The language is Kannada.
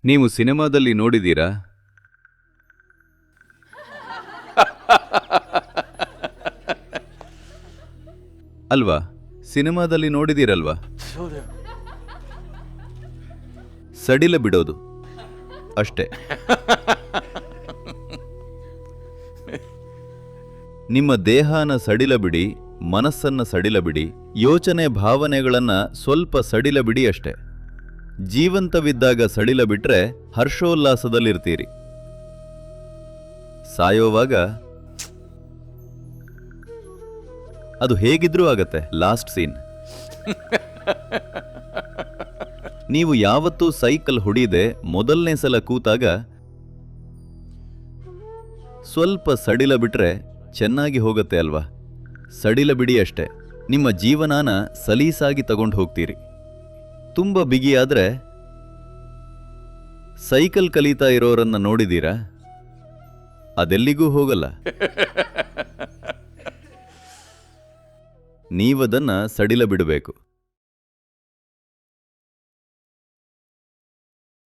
ನೀವು ಸಿನಿಮಾದಲ್ಲಿ ನೋಡಿದ್ದೀರಾ? ಅಲ್ವಾ? ಸಿನಿಮಾದಲ್ಲಿ ನೋಡಿದ್ದೀರಲ್ವಾ? ಸಡಿಲ ಬಿಡೋದು ಅಷ್ಟೇ. ನಿಮ್ಮ ದೇಹನ ಸಡಿಲ ಬಿಡಿ, ಮನಸ್ಸನ್ನ ಸಡಿಲ ಬಿಡಿ, ಯೋಚನೆ ಭಾವನೆಗಳನ್ನ ಸ್ವಲ್ಪ ಸಡಿಲ ಬಿಡಿ ಅಷ್ಟೆ. ಜೀವಂತವಿದ್ದಾಗ ಸಡಿಲ ಬಿಟ್ರೆ ಹರ್ಷೋಲ್ಲಾಸದಲ್ಲಿರ್ತೀರಿ. ಸಾಯೋವಾಗ ಅದು ಹೇಗಿದ್ರೂ ಆಗತ್ತೆ. Last scene. ನೀವು ಯಾವತ್ತೂ ಸೈಕಲ್ ಹೊಡಿದೆ ಮೊದಲನೇ ಸಲ ಕೂತಾಗ ಸ್ವಲ್ಪ ಸಡಿಲ ಬಿಟ್ರೆ ಚೆನ್ನಾಗಿ ಹೋಗುತ್ತೆ ಅಲ್ವಾ? ಸಡಿಲ ಬಿಡಿ ಅಷ್ಟೆ. ನಿಮ್ಮ ಜೀವನಾನ ಸಲೀಸಾಗಿ ತಗೊಂಡು ಹೋಗ್ತೀರಿ. ತುಂಬ ಬಿಗಿಯಾದ್ರೆ ಸೈಕಲ್ ಕಲಿತಾ ಇರೋರನ್ನ ನೋಡಿದೀರಾ? ಅದೆಲ್ಲಿಗೂ ಹೋಗಲ್ಲ. ನೀವದನ್ನ ಸಡಿಲ ಬಿಡಬೇಕು.